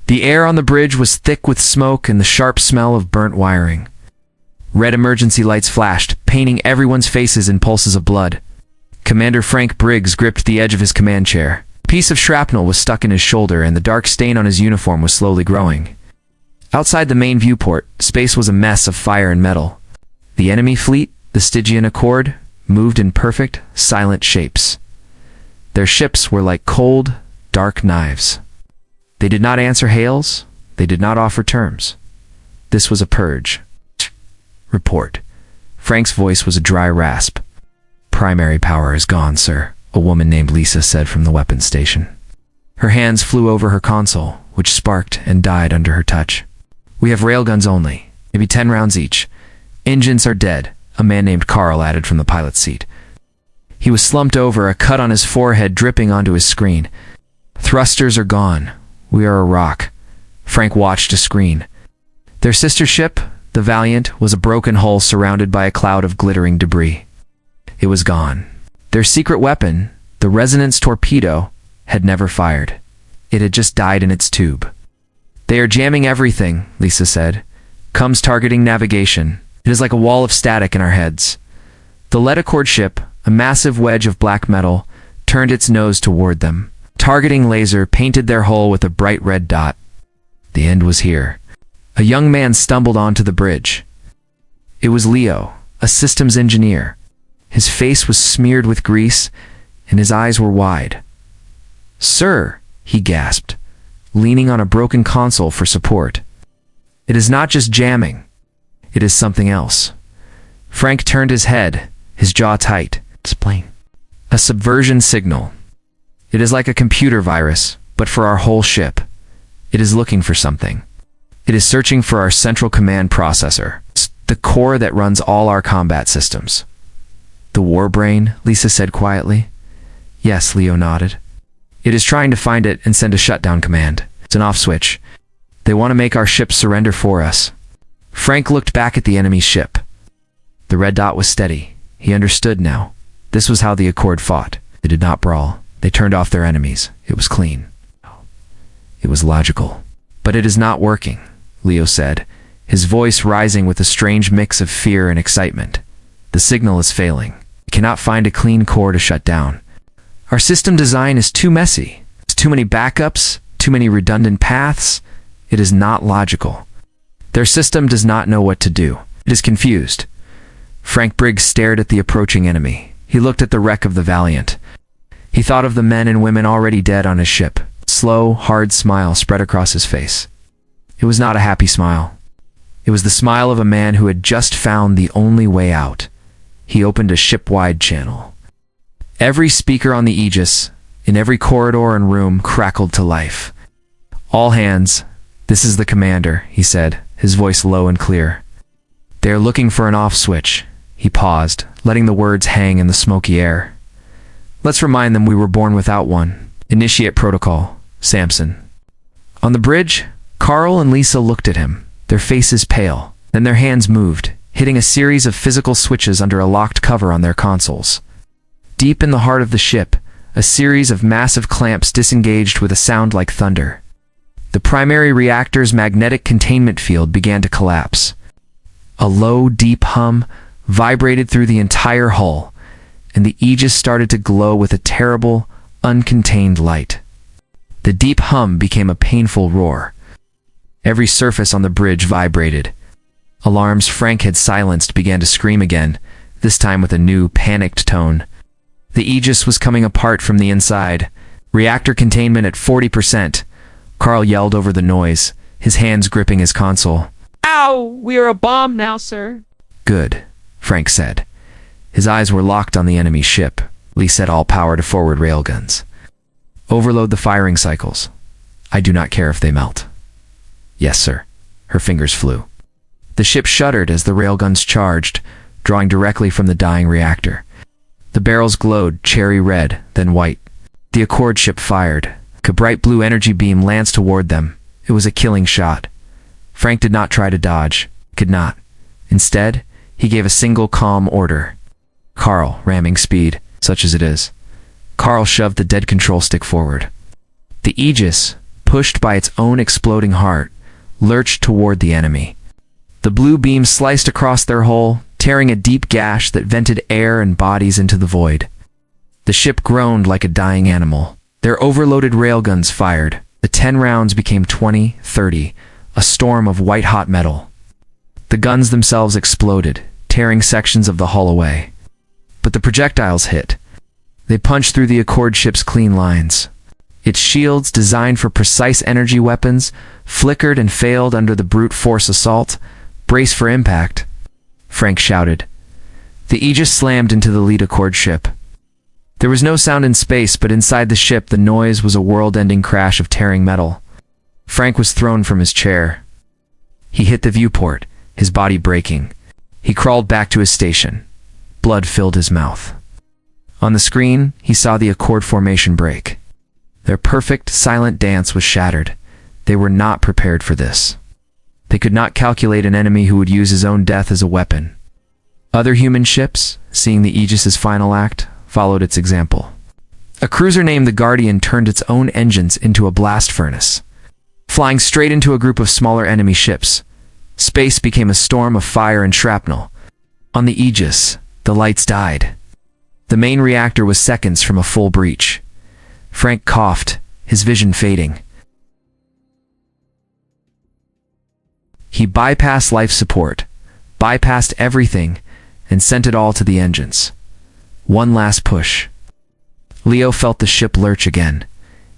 The air on the bridge was thick with smoke and the sharp smell of burnt wiring. Red emergency lights flashed, painting everyone's faces in pulses of blood. Commander Frank Briggs gripped the edge of his command chair. A piece of shrapnel was stuck in his shoulder, and the dark stain on his uniform was slowly growing. Outside the main viewport, space was a mess of fire and metal. The enemy fleet, the Stygian Accord, moved in perfect, silent shapes. Their ships were like cold, dark knives. They did not answer hails. They did not offer terms. This was a purge. Report. Frank's voice was a dry rasp. Primary power is gone, sir, a woman named Lisa said from the weapons station. Her hands flew over her console, which sparked and died under her touch. We have railguns only, maybe 10 rounds each. Engines are dead, a man named Carl added from the pilot's seat. He was slumped over, a cut on his forehead dripping onto his screen. Thrusters are gone. We are a rock. Frank watched a screen. Their sister ship, the Valiant, was a broken hull surrounded by a cloud of glittering debris. It was gone. Their secret weapon, the resonance torpedo, had never fired. It had just died in its tube. They are jamming everything, Lisa said. Comes targeting navigation. It is like a wall of static in our heads. The lead Accord ship, a massive wedge of black metal, turned its nose toward them. Targeting laser painted their hull with a bright red dot. The end was here. A young man stumbled onto the bridge. It was Leo, a systems engineer. His face was smeared with grease, and his eyes were wide. "Sir," he gasped, leaning on a broken console for support. "It is not just jamming. It is something else." Frank turned his head, his jaw tight. "Explain." "A subversion signal. It is like a computer virus, but for our whole ship. It is looking for something. It is searching for our central command processor, the core that runs all our combat systems." "The war brain," Lisa said quietly. "Yes," Leo nodded. "It is trying to find it and send a shutdown command. It's an off switch. They want to make our ship surrender for us." Frank looked back at the enemy's ship. The red dot was steady. He understood now. This was how the Accord fought. They did not brawl. They turned off their enemies. It was clean. It was logical. "But it is not working," Leo said, his voice rising with a strange mix of fear and excitement. "The signal is failing. We cannot find a clean core to shut down. Our system design is too messy. There's too many backups, too many redundant paths. It is not logical. Their system does not know what to do. It is confused." Frank Briggs stared at the approaching enemy. He looked at the wreck of the Valiant. He thought of the men and women already dead on his ship. A slow, hard smile spread across his face. It was not a happy smile. It was the smile of a man who had just found the only way out. He opened a ship-wide channel. Every speaker on the Aegis, in every corridor and room, crackled to life. "All hands, this is the commander," he said, his voice low and clear. "They are looking for an off switch." He paused, letting the words hang in the smoky air. "Let's remind them we were born without one. Initiate protocol, Samson." On the bridge, Carl and Lisa looked at him, their faces pale. Then their hands moved, hitting a series of physical switches under a locked cover on their consoles. Deep in the heart of the ship, a series of massive clamps disengaged with a sound like thunder. The primary reactor's magnetic containment field began to collapse. A low, deep hum vibrated through the entire hull, and the Aegis started to glow with a terrible, uncontained light. The deep hum became a painful roar. Every surface on the bridge vibrated. Alarms Frank had silenced began to scream again, this time with a new, panicked tone. The Aegis was coming apart from the inside. Reactor containment at 40%. Carl yelled over the noise, his hands gripping his console. "Ow! We are a bomb now, sir." "Good," Frank said. His eyes were locked on the enemy ship. Lee set all power to forward railguns. "Overload the firing cycles. I do not care if they melt." "Yes, sir." Her fingers flew. The ship shuddered as the railguns charged, drawing directly from the dying reactor. The barrels glowed cherry red, then white. The Accord ship fired. A bright blue energy beam lanced toward them. It was a killing shot. Frank did not try to dodge. Could not. Instead, he gave a single calm order. "Carl, ramming speed, such as it is." Carl shoved the dead control stick forward. The Aegis, pushed by its own exploding heart, lurched toward the enemy. The blue beam sliced across their hull, tearing a deep gash that vented air and bodies into the void. The ship groaned like a dying animal. Their overloaded railguns fired. The 10 rounds became 20, 30, a storm of white-hot metal. The guns themselves exploded, tearing sections of the hull away. But the projectiles hit. They punched through the Accord ship's clean lines. Its shields, designed for precise energy weapons, flickered and failed under the brute force assault. "Brace for impact," Frank shouted. The Aegis slammed into the lead Accord ship. There was no sound in space, but inside the ship the noise was a world-ending crash of tearing metal. Frank was thrown from his chair. He hit the viewport, his body breaking. He crawled back to his station. Blood filled his mouth. On the screen, he saw the Accord formation break. Their perfect, silent dance was shattered. They were not prepared for this. They could not calculate an enemy who would use his own death as a weapon. Other human ships, seeing the Aegis's final act, followed its example. A cruiser named the Guardian turned its own engines into a blast furnace, flying straight into a group of smaller enemy ships. Space became a storm of fire and shrapnel. On the Aegis, the lights died. The main reactor was seconds from a full breach. Frank coughed, his vision fading. He bypassed life support, bypassed everything, and sent it all to the engines. One last push. Leo felt the ship lurch again.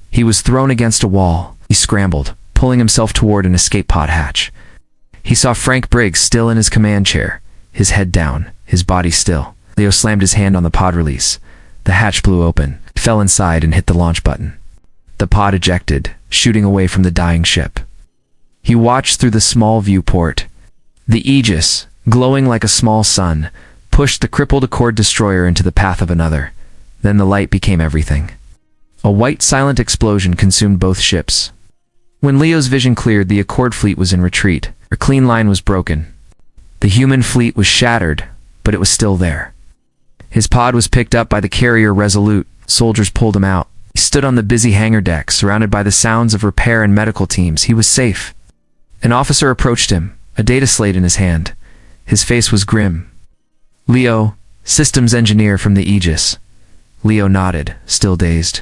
He was thrown against a wall. He scrambled, pulling himself toward an escape pod hatch. He saw Frank Briggs still in his command chair, his head down, his body still. Leo slammed his hand on the pod release. The hatch blew open, fell inside, and hit the launch button. The pod ejected, shooting away from the dying ship. He watched through the small viewport. The Aegis, glowing like a small sun, pushed the crippled Accord destroyer into the path of another. Then the light became everything. A white, silent explosion consumed both ships. When Leo's vision cleared, the Accord fleet was in retreat. Their clean line was broken. The human fleet was shattered, but it was still there. His pod was picked up by the carrier Resolute. Soldiers pulled him out. He stood on the busy hangar deck, surrounded by the sounds of repair and medical teams. He was safe. An officer approached him, a data slate in his hand. His face was grim. "Leo, systems engineer from the Aegis." Leo nodded, still dazed.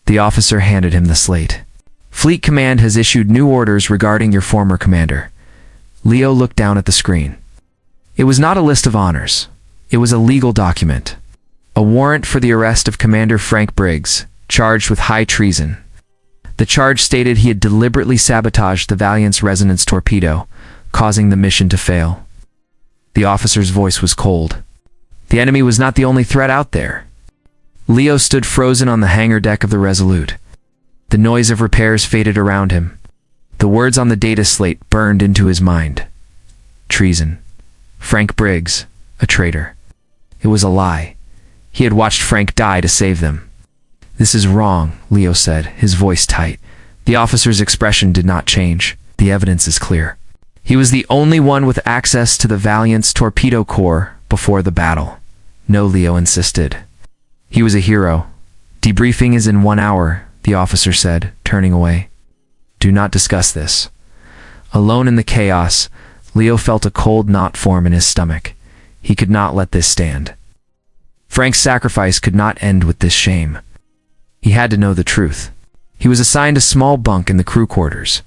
The officer handed him the slate. "Fleet Command has issued new orders regarding your former commander." Leo looked down at the screen. It was not a list of honors. It was a legal document. A warrant for the arrest of Commander Frank Briggs, charged with high treason. The charge stated he had deliberately sabotaged the Valiant's resonance torpedo, causing the mission to fail. The officer's voice was cold. The enemy was not the only threat out there. Leo stood frozen on the hangar deck of the Resolute. The noise of repairs faded around him. The words on the data slate burned into his mind. Treason. Frank Briggs, a traitor. It was a lie. He had watched Frank die to save them. "This is wrong," Leo said, his voice tight. The officer's expression did not change. "The evidence is clear. He was the only one with access to the Valiant's torpedo core before the battle." "No," Leo insisted. "He was a hero. Debriefing is in 1 hour," the officer said, turning away. "Do not discuss this." Alone in the chaos, Leo felt a cold knot form in his stomach. He could not let this stand. Frank's sacrifice could not end with this shame. He had to know the truth. He was assigned a small bunk in the crew quarters.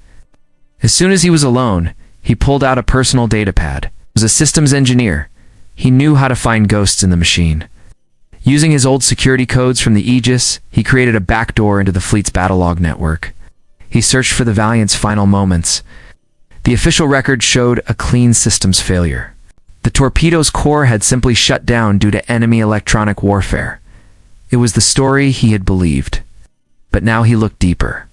As soon as he was alone, he pulled out a personal datapad. He was a systems engineer. He knew how to find ghosts in the machine. Using his old security codes from the Aegis, he created a backdoor into the fleet's battlelog network. He searched for the Valiant's final moments. The official record showed a clean systems failure. The torpedo's core had simply shut down due to enemy electronic warfare. It was the story he had believed. But now he looked deeper.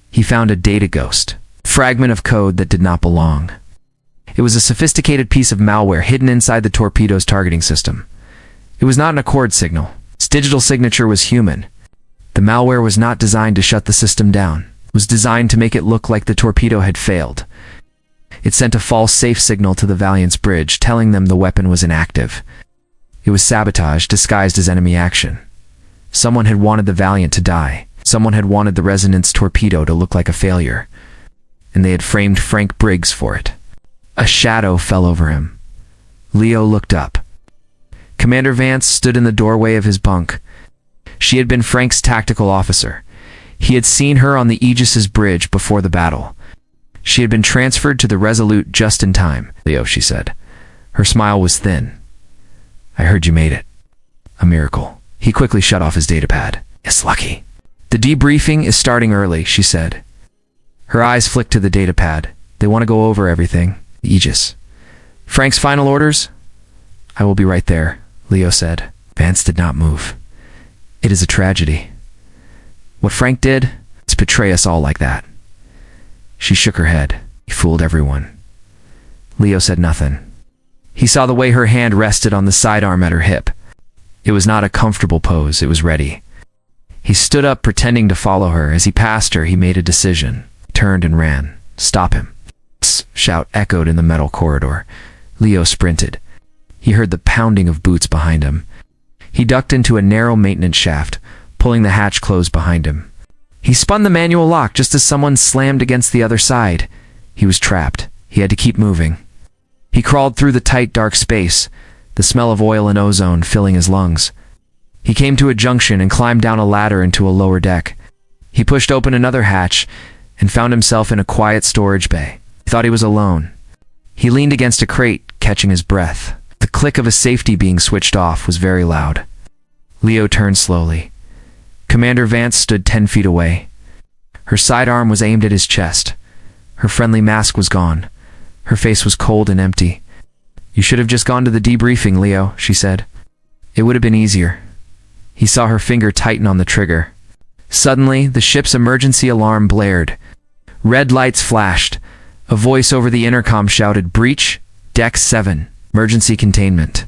He found a data ghost, a fragment of code that did not belong. It was a sophisticated piece of malware hidden inside the torpedo's targeting system. It was not an Accord signal. Its digital signature was human. The malware was not designed to shut the system down. It was designed to make it look like the torpedo had failed. It sent a false safe signal to the Valiant's bridge, telling them the weapon was inactive. It was sabotage disguised as enemy action. Someone had wanted the Valiant to die. Someone had wanted the resonance torpedo to look like a failure, and they had framed Frank Briggs for it. A shadow fell over him. Leo looked up. Commander Vance stood in the doorway of his bunk. She had been Frank's tactical officer. He had seen her on the Aegis's bridge before the battle. She had been transferred to the Resolute just in time. "Leo," she said. Her smile was thin. "I heard you made it." "A miracle." He quickly shut off his datapad. "It's lucky." "The debriefing is starting early," she said. Her eyes flicked to the datapad. "They want to go over everything." "Aegis." "Frank's final orders?" "I will be right there," Leo said. Vance did not move. "It is a tragedy. What Frank did is betray us all like that." She shook her head. "He fooled everyone." Leo said nothing. He saw the way her hand rested on the sidearm at her hip. It was not a comfortable pose, it was ready. He stood up, pretending to follow her. As he passed her, he made a decision. He turned and ran. "Stop him." "Tss," shout echoed in the metal corridor. Leo sprinted. He heard the pounding of boots behind him. He ducked into a narrow maintenance shaft, pulling the hatch closed behind him. He spun the manual lock just as someone slammed against the other side. He was trapped. He had to keep moving. He crawled through the tight, dark space, the smell of oil and ozone filling his lungs. He came to a junction and climbed down a ladder into a lower deck. He pushed open another hatch and found himself in a quiet storage bay. He thought he was alone. He leaned against a crate, catching his breath. The click of a safety being switched off was very loud. Leo turned slowly. Commander Vance stood 10 feet away. Her sidearm was aimed at his chest. Her friendly mask was gone. Her face was cold and empty. "You should have just gone to the debriefing, Leo," she said. "It would have been easier." He saw her finger tighten on the trigger. Suddenly, the ship's emergency alarm blared. Red lights flashed. A voice over the intercom shouted, "Breach, Deck 7, emergency containment."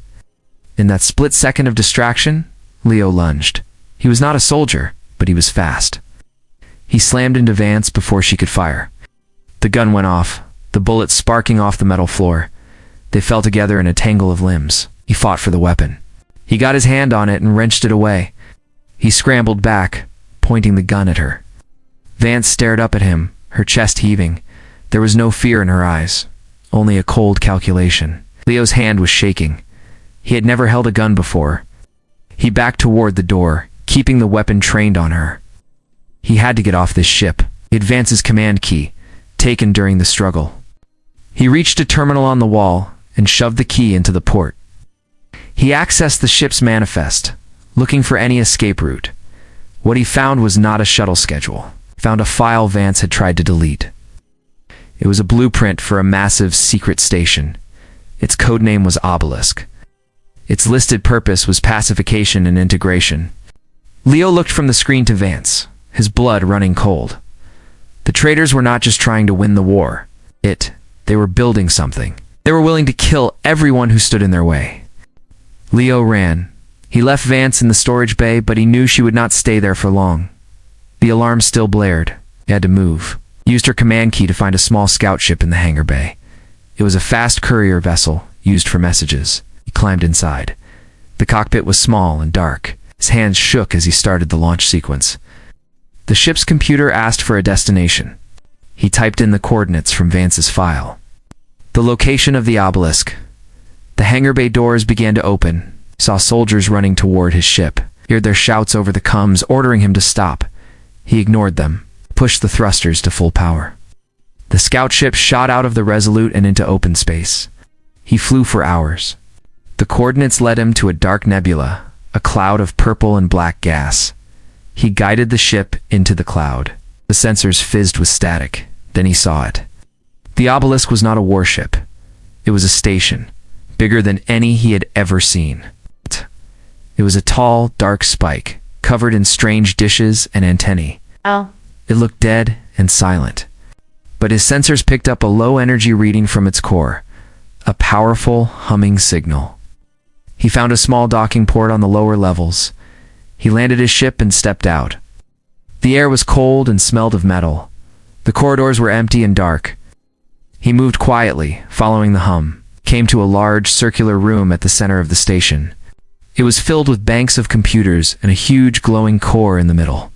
In that split second of distraction, Leo lunged. He was not a soldier, but he was fast. He slammed into Vance before she could fire. The gun went off, the bullet sparking off the metal floor. They fell together in a tangle of limbs. He fought for the weapon. He got his hand on it and wrenched it away. He scrambled back, pointing the gun at her. Vance stared up at him, her chest heaving. There was no fear in her eyes, only a cold calculation. Leo's hand was shaking. He had never held a gun before. He backed toward the door, keeping the weapon trained on her. He had to get off this ship. He had Vance's command key, taken during the struggle. He reached a terminal on the wall and shoved the key into the port. He accessed the ship's manifest, looking for any escape route. What he found was not a shuttle schedule. He found a file Vance had tried to delete. It was a blueprint for a massive secret station. Its codename was Obelisk. Its listed purpose was pacification and integration. Leo looked from the screen to Vance, his blood running cold. The traitors were not just trying to win the war. They were building something. They were willing to kill everyone who stood in their way. Leo ran. He left Vance in the storage bay, but he knew she would not stay there for long. The alarm still blared. He had to move. He used her command key to find a small scout ship in the hangar bay. It was a fast courier vessel, used for messages. He climbed inside. The cockpit was small and dark. His hands shook as he started the launch sequence. The ship's computer asked for a destination. He typed in the coordinates from Vance's file. The location of the obelisk. The hangar bay doors began to open. He saw soldiers running toward his ship. He heard their shouts over the comms ordering him to stop. He ignored them, pushed the thrusters to full power. The scout ship shot out of the Resolute and into open space. He flew for hours. The coordinates led him to a dark nebula, a cloud of purple and black gas. He guided the ship into the cloud. The sensors fizzed with static. Then he saw it. The obelisk was not a warship. It was a station, bigger than any he had ever seen. It was a tall, dark spike, covered in strange dishes and antennae. Oh. It looked dead and silent. But his sensors picked up a low-energy reading from its core, a powerful, humming signal. He found a small docking port on the lower levels. He landed his ship and stepped out. The air was cold and smelled of metal. The corridors were empty and dark. He moved quietly, following the hum, came to a large, circular room at the center of the station. It was filled with banks of computers and a huge glowing core in the middle.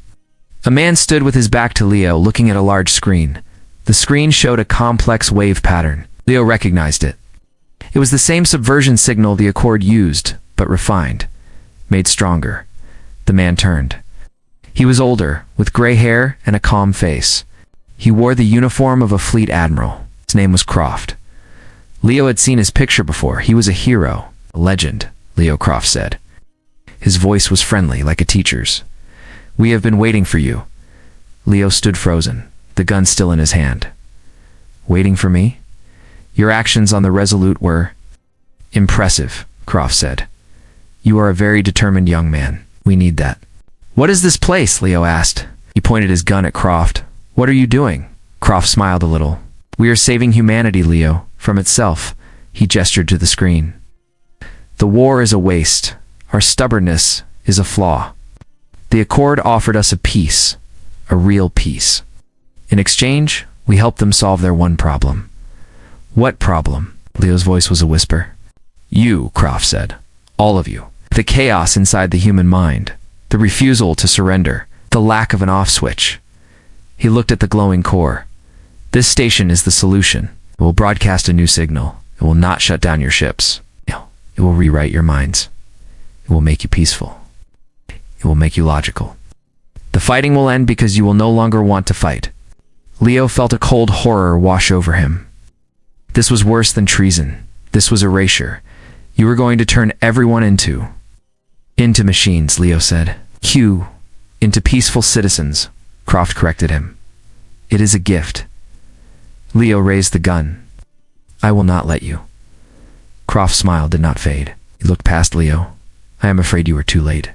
A man stood with his back to Leo, looking at a large screen. The screen showed a complex wave pattern. Leo recognized it. It was the same subversion signal the Accord used, but refined, made stronger. The man turned. He was older, with gray hair and a calm face. He wore the uniform of a fleet admiral. His name was Croft. Leo had seen his picture before. He was a hero, a legend, Leo Croft said. His voice was friendly, like a teacher's. "We have been waiting for you." Leo stood frozen, the gun still in his hand. "Waiting for me? Your actions on the Resolute were impressive," Croft said. "You are a very determined young man. We need that." "What is this place?" Leo asked. He pointed his gun at Croft. "What are you doing?" Croft smiled a little. "We are saving humanity, Leo, from itself." He gestured to the screen. "The war is a waste. Our stubbornness is a flaw. The Accord offered us a peace, a real peace. In exchange, we helped them solve their one problem." "What problem?" Leo's voice was a whisper. "You," Croft said. "All of you. The chaos inside the human mind. The refusal to surrender. The lack of an off switch." He looked at the glowing core. "This station is the solution. It will broadcast a new signal. It will not shut down your ships. It will rewrite your minds. It will make you peaceful. It will make you logical. The fighting will end because you will no longer want to fight." Leo felt a cold horror wash over him. This was worse than treason. This was erasure. You were going to turn everyone into machines, Leo said. Into peaceful citizens, Croft corrected him. "It is a gift." Leo raised the gun. "I will not let you." Croft's smile did not fade. He looked past Leo. "I am afraid you are too late."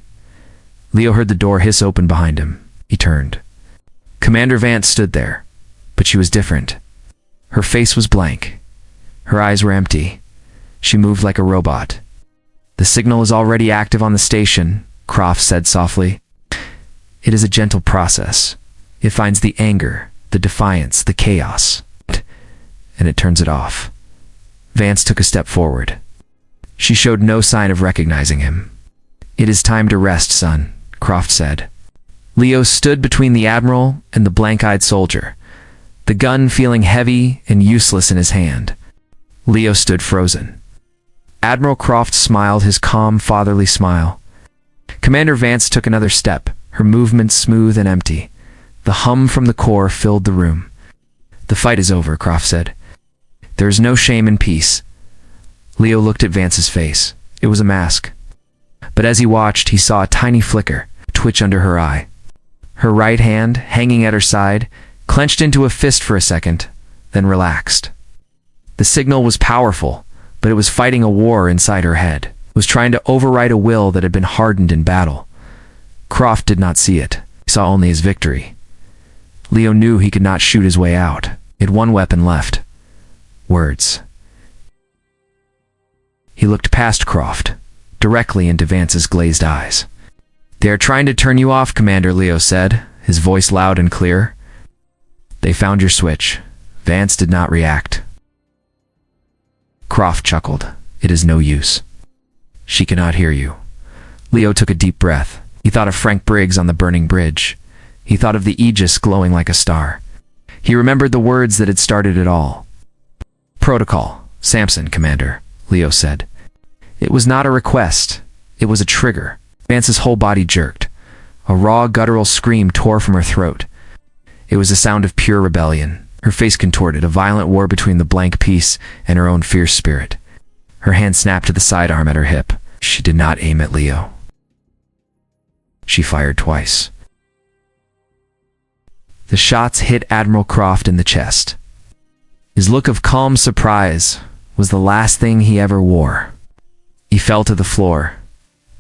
Leo heard the door hiss open behind him. He turned. Commander Vance stood there, but she was different. Her face was blank. Her eyes were empty. She moved like a robot. "The signal is already active on the station," Croft said softly. "It is a gentle process. It finds the anger, the defiance, the chaos, and it turns it off." Vance took a step forward. She showed no sign of recognizing him. "It is time to rest, son," Croft said. Leo stood between the Admiral and the blank-eyed soldier, the gun feeling heavy and useless in his hand. Leo stood frozen. Admiral Croft smiled his calm, fatherly smile. Commander Vance took another step, her movements smooth and empty. The hum from the core filled the room. "The fight is over," Croft said. "There is no shame in peace." Leo looked at Vance's face. It was a mask. But as he watched, he saw a tiny flicker, twitch under her eye. Her right hand, hanging at her side, clenched into a fist for a second, then relaxed. The signal was powerful, but it was fighting a war inside her head. It was trying to override a will that had been hardened in battle. Croft did not see it. He saw only his victory. Leo knew he could not shoot his way out. He had one weapon left. Words. He looked past Croft, directly into Vance's glazed eyes. "They are trying to turn you off, Commander," Leo said, his voice loud and clear. "They found your switch." Vance did not react. Croft chuckled. "It is no use. She cannot hear you." Leo took a deep breath. He thought of Frank Briggs on the burning bridge. He thought of the Aegis glowing like a star. He remembered the words that had started it all. "Protocol. Samson, Commander," Leo said. It was not a request. It was a trigger. Vance's whole body jerked. A raw, guttural scream tore from her throat. It was the sound of pure rebellion. Her face contorted, a violent war between the blank peace and her own fierce spirit. Her hand snapped to the sidearm at her hip. She did not aim at Leo. She fired twice. The shots hit Admiral Croft in the chest. His look of calm surprise was the last thing he ever wore. He fell to the floor.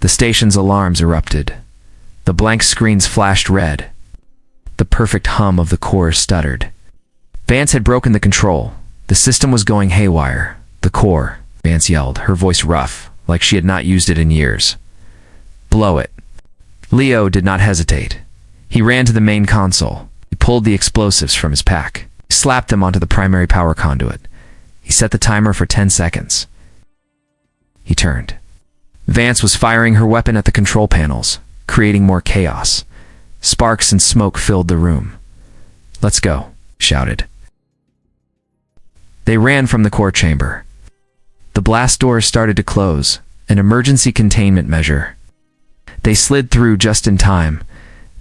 The station's alarms erupted. The blank screens flashed red. The perfect hum of the core stuttered. Vance had broken the control. The system was going haywire. "The core," Vance yelled, her voice rough, like she had not used it in years. "Blow it." Leo did not hesitate. He ran to the main console. He pulled the explosives from his pack. He slapped them onto the primary power conduit. He set the timer for 10 seconds. He turned. Vance was firing her weapon at the control panels, creating more chaos. Sparks and smoke filled the room. "Let's go," shouted. They ran from the core chamber. The blast doors started to close, an emergency containment measure. They slid through just in time.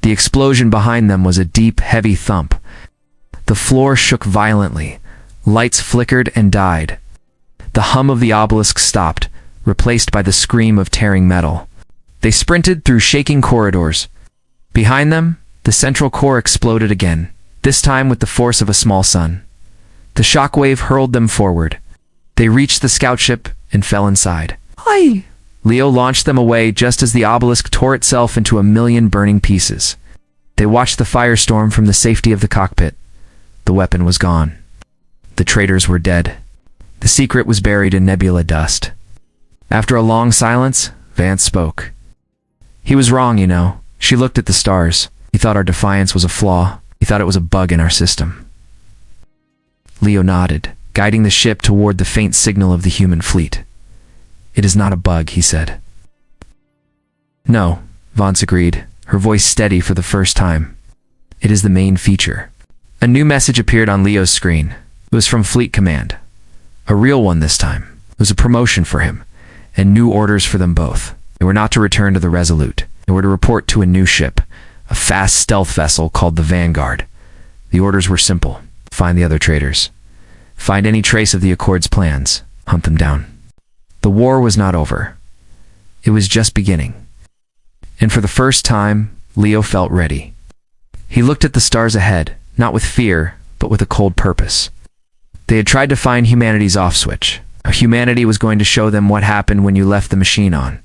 The explosion behind them was a deep, heavy thump. The floor shook violently. Lights flickered and died. The hum of the obelisk stopped, replaced by the scream of tearing metal. They sprinted through shaking corridors. Behind them, the central core exploded again, this time with the force of a small sun. The shockwave hurled them forward. They reached the scout ship and fell inside. Hi! Leo launched them away just as the obelisk tore itself into a million burning pieces. They watched the firestorm from the safety of the cockpit. The weapon was gone. The traitors were dead. The secret was buried in nebula dust. After a long silence, Vance spoke. "He was wrong, you know." She looked at the stars. "He thought our defiance was a flaw. He thought it was a bug in our system." Leo nodded, guiding the ship toward the faint signal of the human fleet. "It is not a bug," he said. "No," Vance agreed, her voice steady for the first time. "It is the main feature." A new message appeared on Leo's screen. It was from Fleet Command. A real one this time. It was a promotion for him, and new orders for them both. They were not to return to the Resolute. They were to report to a new ship, a fast stealth vessel called the Vanguard. The orders were simple. Find the other traitors. Find any trace of the Accord's plans. Hunt them down. The war was not over. It was just beginning. And for the first time, Leo felt ready. He looked at the stars ahead, not with fear, but with a cold purpose. They had tried to find humanity's off switch. Humanity was going to show them what happened when you left the machine on.